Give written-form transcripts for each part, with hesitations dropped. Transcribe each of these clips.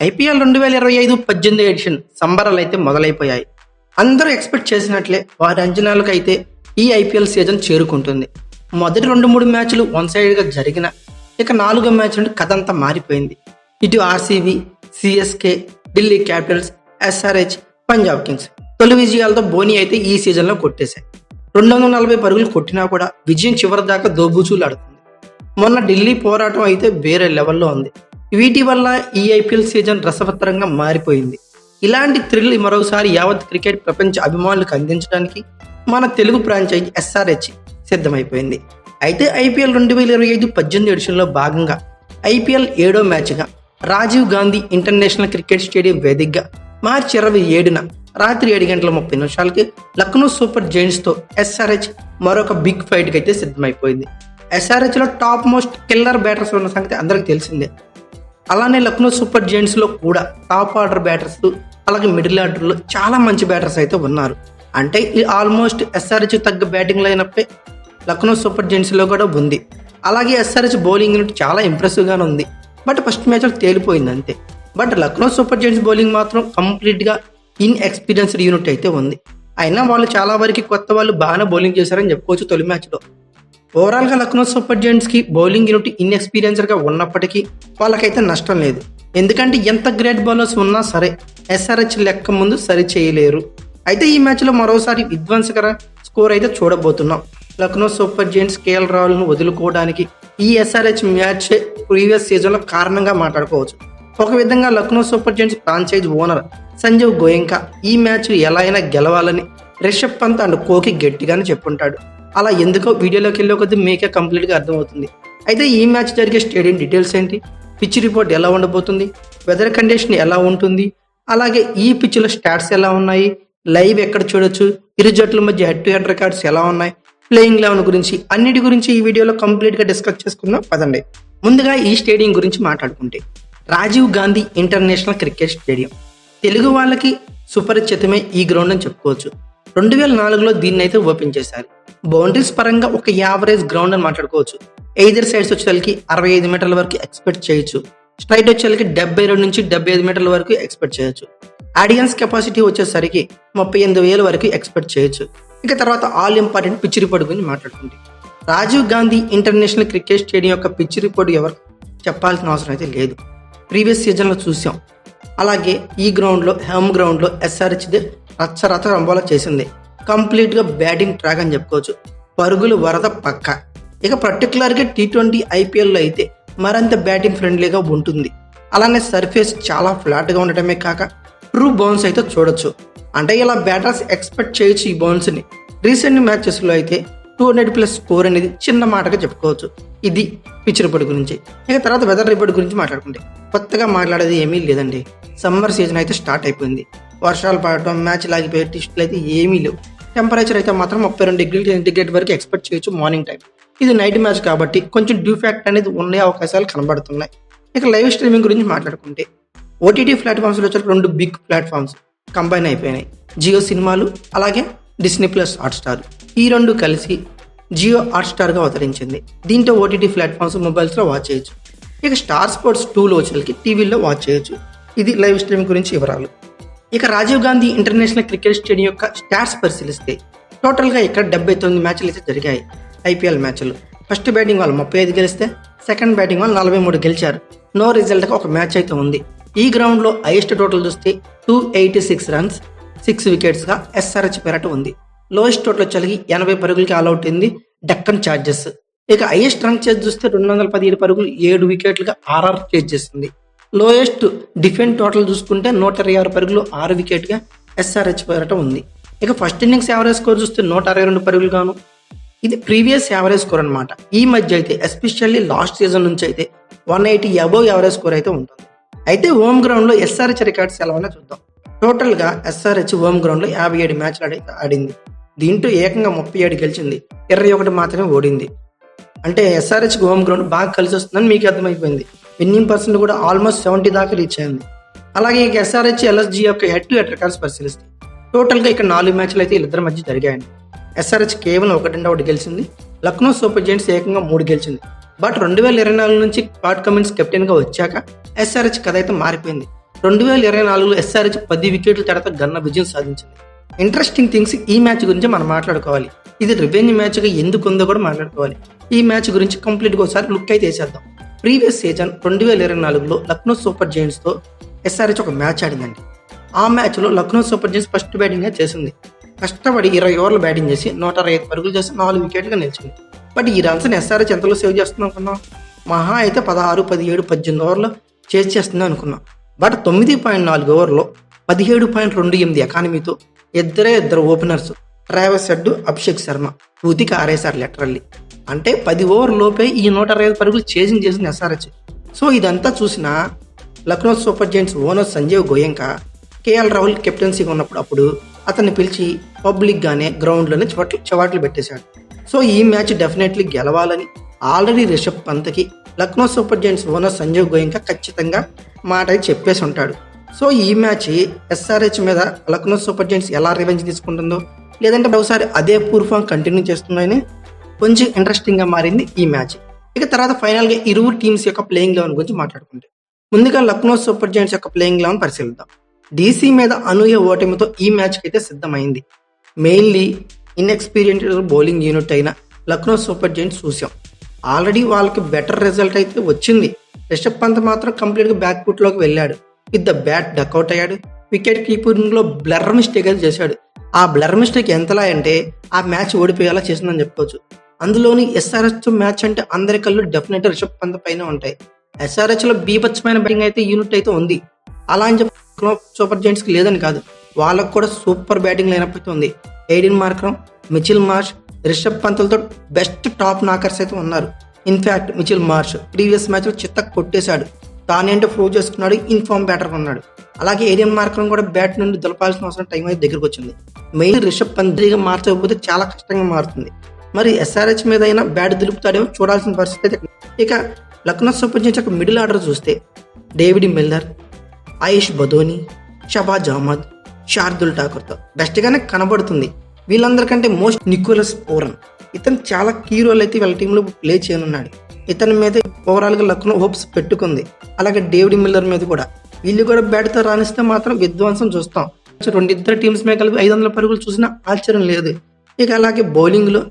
IPL 2025-18 edition సంబరాలు అయితే మొదలైపోయాయి. అందరూ ఎక్స్పెక్ట్ చేసినట్లే వారి అంచనాలకు అయితే ఈ ఐపీఎల్ సీజన్ చేరుకుంటుంది. మొదటి 2-3 మ్యాచ్లు వన్ సైడ్గా జరిగిన ఇక 4వ మ్యాచ్ నుండి కథ అంతా మారిపోయింది. ఇటు RCB, CSK, Delhi Capitals, SRH, Punjab Kings తొలి విజయాలతో బోని అయితే ఈ సీజన్లో కొట్టేశాయి. 240 పరుగులు కొట్టినా కూడా విజయం చివరి దాకా దోబూచులాడుతుంది. మొన్న ఢిల్లీ పోరాటం అయితే వేరే లెవెల్లో ఉంది. వీటి వల్ల ఈ ఐపీఎల్ సీజన్ రసవత్తరంగా మారిపోయింది. ఇలాంటి థ్రిల్ మరోసారి యావత్ క్రికెట్ ప్రపంచ అభిమానులకు అందించడానికి మన తెలుగు ఫ్రాంచైజీ ఎస్ఆర్హెచ్ సిద్ధమైపోయింది. అయితే ఐపీఎల్ 2025-18 ఎడిషన్లో భాగంగా ఐపీఎల్ 7వ మ్యాచ్గా Rajiv Gandhi international cricket stadium వేదికగా మార్చి 27న రాత్రి 7:30 లక్నో సూపర్ జైంట్స్తో ఎస్ఆర్హెచ్ మరొక బిగ్ ఫైట్కి అయితే సిద్ధమైపోయింది. ఎస్ఆర్హెచ్లో టాప్ మోస్ట్ కిల్లర్ బ్యాటర్స్ ఉన్న సంగతి అందరికీ తెలిసిందే. అలానే లక్నో సూపర్ జైంట్స్లో కూడా టాప్ ఆర్డర్ బ్యాటర్స్, అలాగే మిడిల్ ఆర్డర్లో చాలా మంచి బ్యాటర్స్ అయితే ఉన్నారు. అంటే ఈ ఆల్మోస్ట్ ఎస్ఆర్హెచ్ తగ్గ బ్యాటింగ్ లైనప్పే లక్నో సూపర్ జైంట్స్లో కూడా ఉంది. అలాగే ఎస్ఆర్హెచ్ బౌలింగ్ యూనిట్ చాలా ఇంప్రెసివ్గానే ఉంది. బట్ ఫస్ట్ మ్యాచ్లో తేలిపోయింది అంతే. But Lucknow super Giants bowling మాత్రం కంప్లీట్గా ఇన్ఎక్స్పీరియన్స్డ్ యూనిట్ అయితే ఉంది. అయినా వాళ్ళు చాలా వరకు కొత్త వాళ్ళు బాగానే బౌలింగ్ చేశారని చెప్పుకోవచ్చు తొలి మ్యాచ్లో. ఓవరాల్గా లక్నో సూపర్ జైంట్స్కి బౌలింగ్ యూనిట్ ఇన్ఎక్స్పీరియన్స్డ్గా ఉన్నప్పటికీ వాళ్ళకైతే నష్టం లేదు. ఎందుకంటే ఎంత గ్రేట్ బౌలర్స్ ఉన్నా సరే ఎస్ఆర్హెచ్ లెక్క ముందు సరి చేయలేరు. అయితే ఈ మ్యాచ్లో మరోసారి విధ్వంసకర స్కోర్ అయితే చూడబోతున్నాం. లక్నో సూపర్ జైంట్స్ కేఎల్ రాహుల్ను వదులుకోవడానికి ఈ ఎస్ఆర్హెచ్ మ్యాచ్ ప్రీవియస్ సీజన్లో కారణంగా మాట్లాడుకోవచ్చు. ఒక విధంగా Lucknow super Giants franchise owner Sanjiv Goenka ఈ మ్యాచ్ ఎలా అయినా గెలవాలని రిషబ్ పంత్ అండ్ కోహ్లీ గట్టిగానే చెప్పుంటాడు. అలా ఎందుకో వీడియోలోకి వెళ్ళే కొద్దీ మీకే కంప్లీట్గా అర్థమవుతుంది. అయితే ఈ మ్యాచ్ జరిగే స్టేడియం డీటెయిల్స్ ఏంటి, పిచ్ రిపోర్ట్ ఎలా ఉండబోతుంది, వెదర్ కండిషన్ ఎలా ఉంటుంది, అలాగే ఈ పిచ్లో స్టాట్స్ ఎలా ఉన్నాయి, లైవ్ ఎక్కడ చూడొచ్చు, ఇరు జట్ల మధ్య హెడ్ టు హెడ్ రికార్డ్స్ ఎలా ఉన్నాయి, ప్లేయింగ్ లెవెన్ గురించి అన్నిటి గురించి ఈ వీడియోలో కంప్లీట్గా డిస్కస్ చేసుకుందాం పదండి. ముందుగా ఈ స్టేడియం గురించి మాట్లాడుకుంటే Rajiv Gandhi international cricket Stadium Telugu వాళ్ళకి సుపరిచితమే ఈ గ్రౌండ్ అని చెప్పుకోవచ్చు. 2004లో దీన్ని అయితే ఓపెన్ చేశారు. బౌండరీస్ పరంగా ఒక యావరేజ్ గ్రౌండ్ అని మాట్లాడుకోవచ్చు. ఎయిదర్ సైడ్స్ వచ్చేసరికి 65 మీటర్ల వరకు ఎక్స్పెక్ట్ చేయొచ్చు. స్ట్రైట్ వచ్చేసరికి 72 నుంచి 75 మీటర్ల వరకు ఎక్స్పెక్ట్ చేయొచ్చు. ఆడియన్స్ కెపాసిటీ వచ్చేసరికి 38,000 వరకు ఎక్స్పెక్ట్ చేయొచ్చు. ఇక తర్వాత ఆల్ ఇంపార్టెంట్ పిచ్ రిపోర్ట్ గురించి మాట్లాడుకుంటే Rajiv Gandhi international cricket Stadium యొక్క పిచ్ రిపోర్ట్ ఎవరు చెప్పాల్సిన అవసరం అయితే లేదు. ప్రీవియస్ సీజన్లో చూసాం. అలాగే ఈ గ్రౌండ్లో హోమ్ గ్రౌండ్లో ఎస్ఆర్హెచ్దే రచ్చరచ్చ రంబోలా చేసింది. కంప్లీట్గా బ్యాటింగ్ ట్రాక్ అని చెప్పుకోవచ్చు. పరుగులు వరద పక్క. ఇక పర్టికులర్గా T20 ఐపీఎల్లో అయితే మరింత బ్యాటింగ్ ఫ్రెండ్లీగా ఉంటుంది. అలానే సర్ఫేస్ చాలా ఫ్లాట్గా ఉండటమే కాక ట్రూ బౌన్స్ అయితే చూడొచ్చు. అంటే ఇలా బ్యాటర్స్ ఎక్స్పెక్ట్ చేయొచ్చు ఈ బౌన్స్ని. రీసెంట్ మ్యాచెస్లో అయితే 200+ స్కోర్ అనేది చిన్న మాటగా చెప్పుకోవచ్చు. ఇది పిచ్ రిపోర్ట్ గురించి. ఇక తర్వాత వెదర్ రిపోర్ట్ గురించి మాట్లాడుకుంటే కొత్తగా మాట్లాడేది ఏమీ లేదండి. సమ్మర్ సీజన్ అయితే స్టార్ట్ అయిపోయింది. వర్షాలు పడటం, మ్యాచ్ లాగిపోయే టిస్టులు అయితే ఏమీ లేవు. టెంపరేచర్ అయితే మాత్రం 32°C వరకు ఎక్స్పెక్ట్ చేయొచ్చు మార్నింగ్ టైం. ఇది నైట్ మ్యాచ్ కాబట్టి కొంచెం డ్యూ ఫ్యాక్ట్ అనేది ఉండే అవకాశాలు కనబడుతున్నాయి. ఇక లైవ్ స్ట్రీమింగ్ గురించి మాట్లాడుకుంటే ఓటీటీ ప్లాట్ఫామ్స్లో వచ్చే 2 బిగ్ ప్లాట్ఫామ్స్ కంబైన్ అయిపోయినాయి. జియో సినిమాలు, అలాగే Disney+ హాట్స్టార్. ఈ 2 కలిసి జియో హాట్స్టార్గా అవతరించింది. దీంట్లో ఓటీటీ ప్లాట్ఫామ్స్ మొబైల్స్లో వాచ్ చేయొచ్చు. ఇక స్టార్ స్పోర్ట్స్ 2లో వచ్చేసరికి టీవీలో వాచ్ చేయొచ్చు. ఇది లైవ్ స్ట్రీమింగ్ గురించి వివరాలు. ఇక Rajiv Gandhi international cricket Stadium యొక్క స్టాట్స్ పరిశీలిస్తే టోటల్గా ఇక్కడ 79 మ్యాచ్లు అయితే జరిగాయి. ఐపీఎల్ మ్యాచ్లు ఫస్ట్ బ్యాటింగ్ వాళ్ళు 35 గెలిస్తే సెకండ్ బ్యాటింగ్ వాళ్ళు 43 గెలిచారు. నో రిజల్ట్గా ఒక మ్యాచ్ అయితే ఉంది. ఈ గ్రౌండ్లో హైయెస్ట్ టోటల్ చూస్తే 286 రన్స్ 6 వికెట్స్గా ఎస్ఆర్హెచ్ పేరట ఉంది. లోయెస్ట్ టోటల్ వచ్చేసరికి 80 పరుగులకి ఆల్అవుట్ అయింది డక్కన్ చార్జెస్. ఇక హైయెస్ట్ రన్ చేసి చూస్తే 217 పరుగులు 7 వికెట్లుగా ఆర్ఆర్ చేజ్ చేస్తుంది. లోయెస్ట్ డిఫెండ్ టోటల్ చూసుకుంటే 126 పరుగులు 6 వికెట్గా ఎస్ఆర్హెచ్ పేరట ఉంది. ఇక ఫస్ట్ ఇన్నింగ్స్ యావరేజ్ స్కోర్ చూస్తే 162 పరుగులు గాను. ఇది ప్రీవియస్ యావరేజ్ స్కోర్ అనమాట. ఈ మధ్య అయితే ఎస్పెషల్లీ లాస్ట్ సీజన్ నుంచి అయితే 180 అబోవ్ యావరేజ్ స్కోర్ అయితే ఉంటుంది. అయితే హోమ్ గ్రౌండ్లో ఎస్ఆర్హెచ్ రికార్డ్స్ ఎలా ఉన్నా చూద్దాం. టోటల్గా ఎస్ఆర్హెచ్ హోమ్ గ్రౌండ్లో 57 మ్యాచ్లు ఆడింది. దీంట్లో ఏకంగా 37 గెలిచింది, 21 మాత్రమే ఓడింది. అంటే ఎస్ఆర్హెచ్ హోమ్ గ్రౌండ్ బాగా కలిసి వస్తుందని మీకు అర్థమైపోయింది. విన్నింగ్ పర్సెంట్ కూడా ఆల్మోస్ట్ 70 దాకా రీచ్ అయింది. అలాగే ఇక ఎస్ఆర్హెచ్ ఎల్ఎస్జీ యొక్క హెడ్ టు హెడ్ రికార్డ్స్ పరిశీలిస్తే టోటల్గా ఇక్కడ 4 మ్యాచ్లు అయితే వీళ్ళిద్దరి మధ్య జరిగాయండి. ఎస్ఆర్హెచ్ కేవలం 1 గెలిచింది. లక్నో సూపర్ జైంట్స్ ఏకంగా 3 గెలిచింది. బట్ 2024 నుంచి పాట్ కమిన్స్ కెప్టెన్గా వచ్చాక ఎస్ఆర్హెచ్ కథ అయితే మారిపోయింది. 2024లో ఎస్ఆర్హెచ్ 10 వికెట్ల తేడాతో ఘన విజయం సాధించింది. ఇంట్రెస్టింగ్ థింగ్స్ ఈ మ్యాచ్ గురించి మనం మాట్లాడుకోవాలి. ఇది రివెంజ్ మ్యాచ్గా ఎందుకు ఉందో కూడా మాట్లాడుకోవాలి. ఈ మ్యాచ్ గురించి కంప్లీట్గా ఒకసారి లుక్ అయితే వేసేద్దాం. ప్రీవియస్ సీజన్ 2024లో లక్నో సూపర్ జైంట్స్తో ఎస్ఆర్హెచ్ ఒక మ్యాచ్ ఆడిందండి. ఆ మ్యాచ్లో లక్నో సూపర్ జైంట్స్ ఫస్ట్ బ్యాటింగ్గా చేసింది. కష్టపడి 20 ఓవర్లు బ్యాటింగ్ చేసి 105 పరుగులు చేసి 4 వికెట్లుగా నిలిచింది. బట్ ఈ రన్స్ని ఎస్ఆర్హెచ్ ఎంతలో సేవ్ చేస్తున్నాం అనుకున్నాం? మహా అయితే 16, 17, 18 ఓవర్లో చేస్తుంది అనుకున్నాం. బట్ 9.4 ఓవర్లో 17.28 ఎకానమీతో ఇద్దరు openers Travis Head, Abhishek Sharma పూతికి ఆరేశారు లిటరల్లీ. అంటే 10 ఓవర్ లోపే ఈ 105 పరుగులు చేసింది ఎస్ఆర్హెచ్. సో ఇదంతా చూసిన Lucknow super giants owner Sanjiv Goenka KL Rahul కెప్టెన్సీగా ఉన్నప్పుడు అతన్ని పిలిచి పబ్లిక్గానే గ్రౌండ్లోనే చవాట్లు పెట్టేశాడు. సో ఈ మ్యాచ్ డెఫినెట్లీ గెలవాలని ఆల్రెడీ రిషబ్ పంత్కి Lucknow super giants owner Sanjiv Goenka ఖచ్చితంగా మాట చెప్పేసి ఉంటాడు. సో ఈ మ్యాచ్ ఎస్ఆర్హెచ్ మీద లక్నో సూపర్ జైంట్స్ ఎలా రివెంజ్ తీసుకుంటుందో, లేదంటే ఒకసారి అదే పూర్ ఫామ్ కంటిన్యూ చేస్తుందని కొంచెం ఇంట్రెస్టింగ్గా మారింది ఈ మ్యాచ్. ఇక తర్వాత ఫైనల్గా ఇరువురు టీమ్స్ యొక్క ప్లేయింగ్ లెవెన్ గురించి మాట్లాడుకుంటే, ముందుగా లక్నో సూపర్ జైంట్స్ యొక్క ప్లేయింగ్ లెవెన్ పరిశీలిద్దాం. డీసీ మీద అనూహ్య ఓటమితో ఈ మ్యాచ్కి అయితే సిద్ధమైంది. మెయిన్లీ ఇన్ఎక్స్పీరియన్స్డ్ బౌలింగ్ యూనిట్ అయిన లక్నో సూపర్ జైంట్స్ చూసాం. ఆల్రెడీ వాళ్ళకి బెటర్ రిజల్ట్ అయితే వచ్చింది. రిషబ్ పంత్ మాత్రం కంప్లీట్గా బ్యాక్ ఫుట్లోకి వెళ్ళాడు. విత్ ద బ్యాట్ డక్అవుట్ అయ్యాడు. వికెట్ కీపరింగ్లో బ్లర్ మిస్టేక్ అయితే చేశాడు. ఆ బ్లర్ మిస్టేక్ ఎంతలా అంటే ఆ మ్యాచ్ ఓడిపోయేలా చేసిందని చెప్పుకోవచ్చు. అందులోని ఎస్ఆర్హెచ్ మ్యాచ్ అంటే అందరి కళ్ళు డెఫినెట్ రిషబ్ పంత్ పైన ఉంటాయి. ఎస్ఆర్హెచ్లో బీభత్సమైన బ్యాటింగ్ అయితే యూనిట్ అయితే ఉంది. అలా అని చెప్పి సూపర్ జైంట్స్కి లేదని కాదు, వాళ్ళకు కూడా సూపర్ బ్యాటింగ్ లైనప్ అయితే ఉంది. Aiden Markram, Mitchell Marsh, Rishabh పంత్లతో బెస్ట్ టాప్ నాకర్స్ అయితే ఉన్నారు. ఇన్ఫ్యాక్ట్ మిచిల్ మార్ష్ ప్రీవియస్ మ్యాచ్లో చిత్త కొట్టేశాడు. తానేంటో ప్రూవ్ చేసుకున్నాడు. ఇన్ఫార్మ్ బ్యాటర్గా ఉన్నాడు. అలాగే ఎయిడెన్ మార్క్రమ్ కూడా బ్యాట్ నుండి దులపాల్సిన అవసరం టైం అయితే దగ్గరకు వచ్చింది. మెయిన్ రిషబ్ పంత్గా మార్చకపోతే చాలా కష్టంగా మారుతుంది. మరి ఎస్ఆర్హెచ్ మీద అయినా బ్యాట్ దులుపుతాడేమో చూడాల్సిన పరిస్థితి అయితే. ఇక లక్నో సూపర్ జైంట్స్ యొక్క మిడిల్ ఆర్డర్ చూస్తే డేవిడ్ మిల్లర్, ఆయుష్ బదోని, షబాజ్ అహ్మద్, శార్దుల్ ఠాకూర్తో బెస్ట్గానే కనబడుతుంది. వీళ్ళందరికంటే మోస్ట్ నికోలస్ పూరన్, ఇతను చాలా కీ రోల్ అయితే వీళ్ళ టీంలో ప్లే చేయనున్నాడు. ఇతని మీద ఓవరాల్గా లక్నో హోప్స్ పెట్టుకుంది. అలాగే డేవిడ్ మిల్లర్ మీద కూడా. వీళ్ళు కూడా బ్యాట్తో రాణిస్తే మాత్రం విధ్వంసం చూస్తాం. ఇద్దరు టీమ్స్ మీద కలిపి 500 పరుగులు చూసినా ఆశ్చర్యం లేదు. ఇక అలాగే బౌలింగ్లో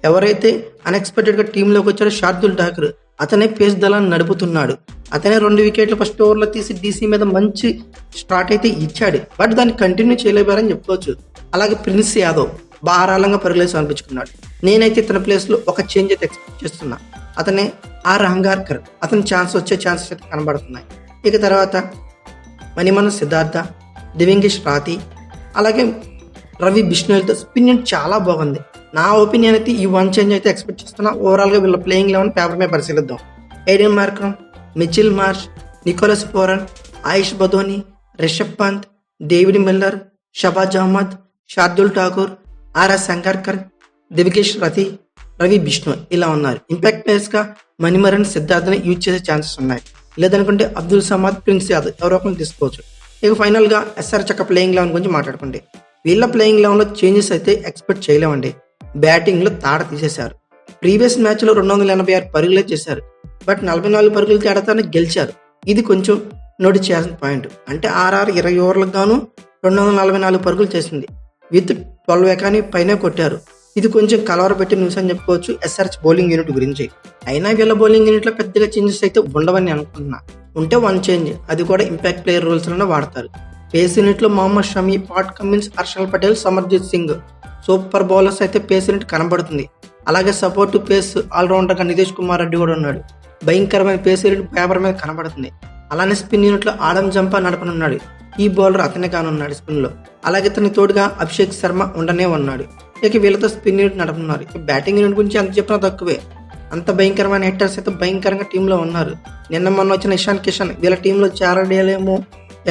ఎవరైతే అన్ఎక్స్పెక్టెడ్గా టీంలోకి వచ్చాడో శార్దుల్ ఠాకూర్, అతనే పేస్ దళాన్ని నడుపుతున్నాడు. అతనే 2 వికెట్లు ఫస్ట్ ఓవర్లో తీసి డీసీ మీద మంచి స్టార్ట్ అయితే ఇచ్చాడు. బట్ దాన్ని కంటిన్యూ చేయలేపారని చెప్పుకోవచ్చు. అలాగే ప్రిన్స్ యాదవ్ బారాళంగా పరుగులేసి అనిపించుకున్నాడు. నేనైతే ఇతని ప్లేస్లో ఒక చేంజ్ అయితే ఎక్స్పెక్ట్ చేస్తున్నా. అతనే ఆర్ హంగార్కర్. అతని వచ్చే ఛాన్సెస్ అయితే కనబడుతున్నాయి. ఇక తర్వాత మణిమన సిద్ధార్థ, దివ్యంగేష్ రాతి, అలాగే రవి బిష్ణోయ్తో స్పిన్ చాలా బాగుంది. నా ఒపీనియన్ అయితే ఈ వన్ చేంజ్ అయితే ఎక్స్పెక్ట్ చేస్తున్నా. ఓవరాల్గా వీళ్ళ ప్లేయింగ్ లెవెన్ పేపర్ మీద పరిశీలిద్దాం. Aiden Markram, Mitchell Marsh, Nicholas Pooran, Ayush Badoni, Rishabh Pant, David Miller, Shahbaz Ahmed, Shardul Thakur, RS Hangarkar, Divyangesh Rathi, Ravi Bishnoi ఇలా ఉన్నారు. ఇంపాక్ట్ ప్లేయర్స్గా మణిమరన్, సిద్ధార్థని యూజ్ చేసే ఛాన్సెస్ ఉన్నాయి. లేదనుకుంటే అబ్దుల్ సమద్, ప్రిన్స్ యాదవ్ ఎవరో ఒకరిని తీసుకోవచ్చు. ఇక ఫైనల్గా ఎస్ఆర్హెచ్ యొక్క ప్లేయింగ్ లెవెన్ గురించి మాట్లాడుకుంటే, వీళ్ళ ప్లేయింగ్ లెవెన్లో చేంజెస్ అయితే ఎక్స్పెక్ట్ చేయలేమండి. బ్యాటింగ్లో తాడ తీసేశారు. ప్రీవియస్ మ్యాచ్లో 286 పరుగులే చేశారు. బట్ 44 పరుగుల తేడాతోనే గెలిచారు. ఇది కొంచెం నోటీస్ చేయాల్సిన పాయింట్. అంటే ఆర్ఆర్ 20 ఓవర్లకు గాను 244 పరుగులు చేసింది. విత్ 12 ఎకానీ పైనే కొట్టారు. ఇది కొంచెం కలవరపెట్టి న్యూస్ అని చెప్పుకోవచ్చు ఎస్ఆర్హెచ్ బౌలింగ్ యూనిట్ గురించి. అయినా వీళ్ళ బౌలింగ్ యూనిట్లో పెద్దగా చేంజెస్ అయితే ఉండవని అనుకుంటున్నా. ఉంటే వన్ చేంజ్, అది కూడా ఇంపాక్ట్ ప్లేయర్ రూల్స్లోనే వాడతారు. పేస్ యూనిట్లో Mohammed Shami, Pat Cummins, Harshal Patel, Simarjeet Singh super bowlers అయితే పేస్ యూనిట్ కనబడుతుంది. అలాగే సపోర్ట్ పేస్ ఆల్రౌండర్గా నితీష్ కుమార్ రెడ్డి కూడా ఉన్నాడు. భయంకరమైన పేస్ యూనిట్ పేపర్ మీద కనబడుతుంది. అలానే స్పిన్ యూనిట్లో ఆడమ్ జంపా నడపనున్నాడు. ఈ బౌలర్ అతనే కానున్నాడు స్పిన్లో. అలాగే తన తోడుగా అభిషేక్ శర్మ ఉండనే ఉన్నాడు. ఇక వీళ్ళతో స్పిన్ యూనిట్ నడుపుతున్నారు. ఇక బ్యాటింగ్ యూనిట్ గురించి ఎంత చెప్పినా తక్కువే. అంత భయంకరమైన హిట్టర్స్ అయితే భయంకరంగా టీంలో ఉన్నారు. మొన్న వచ్చిన ఇషాన్ కిషన్ వీళ్ళ టీంలో చేరడేలేమో,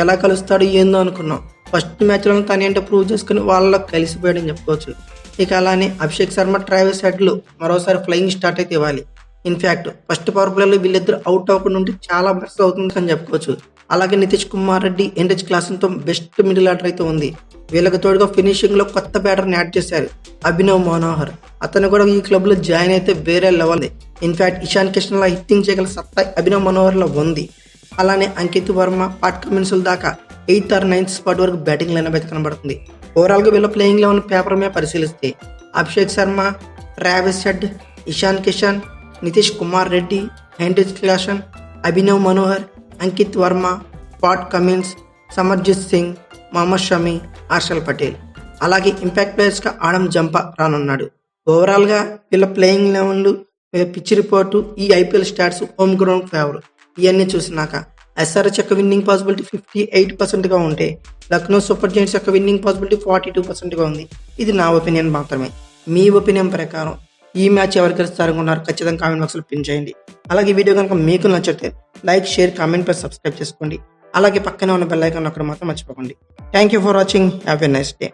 ఎలా కలుస్తాడు ఏందో అనుకున్నాం. ఫస్ట్ మ్యాచ్లో తను ఏంటో ప్రూవ్ చేసుకుని వాళ్ళలో కలిసిపోయాడని చెప్పుకోవచ్చు. ఇక అలానే అభిషేక్ శర్మ, ట్రావెస్ హెడ్లు మరోసారి ఫ్లయింగ్ స్టార్ట్ అయితే ఇవ్వాలి. ఇన్ఫ్యాక్ట్ ఫస్ట్ పవర్ ప్లేలో వీళ్ళిద్దరు అవుట్ అవ్వకుండా ఉంటే చాలా బెస్ట్ అవుతుంది అని చెప్పుకోవచ్చు. అలాగే నితీష్ కుమార్ రెడ్డి, ఎన్రిచ్ క్లాసన్తో బెస్ట్ మిడిల్ ఆర్డర్ అయితే ఉంది. వీళ్ళకి తోడుగా ఫినిషింగ్లో కొత్త బ్యాటర్ని యాడ్ చేశారు, అభినవ్ మనోహర్. అతను కూడా ఈ క్లబ్లో జాయిన్ అయితే వేరే లెవెల్. ఇన్ఫ్యాక్ట్ ఇషాన్ కిషన్లా హిట్టింగ్ చేయగల సత్తా అభినవ్ మనోహర్లో ఉంది. అలానే అంకిత్ వర్మ, పాట్ కమిన్సుల దాకా 8th or 9th స్పాట్ వరకు బ్యాటింగ్ లైనప్ అయితే కనబడుతుంది. ఓవరాల్గా వీళ్ళ ప్లేయింగ్ లెవెన్ పేపర్ మీద పరిశీలిస్తే Abhishek Sharma, Travis Head, Ishan Kishan, Nitish Kumar Reddy, Heinrich Klaasen, Abhinav Manohar, Ankit Verma, Pat Cummins, Simarjeet Singh, Mohammed Shami, Harshal Patel. అలాగే ఇంపాక్ట్ ప్లేయర్స్గా ఆడమ్ జంపా రానున్నాడు. ఓవరాల్గా వీళ్ళ ప్లేయింగ్ లెవెన్లు, పిచ్ రిపోర్టు, ఈ IPL stats, home ground favour ఇవన్నీ చూసినాక ఎస్ఆర్హెచ్ యొక్క విన్నింగ్ పాసిబిలిటీ 58%గా ఉంటే లక్నో సూపర్ జైంట్స్ యొక్క విన్నింగ్ పాసిబిలిటీ 42%గా ఉంది. ఇది నా ఒపీనియన్ మాత్రమే. మీ ఒపీనియన్ ప్రకారం ఈ మ్యాచ్ ఎవరు గెలుస్తారనుకున్నారు ఖచ్చితంగా కామెంట్ బాక్స్లో పిన్ చేయండి. అలాగే ఈ వీడియో కనుక మీకు నచ్చితే like, share, comment plus subscribe చేసుకోండి. అలాగే పక్కనే ఉన్న బెల్ ఐకాన్ అక్కడ మాత్రం మర్చిపోకండి. Thank you for watching. Have a nice day.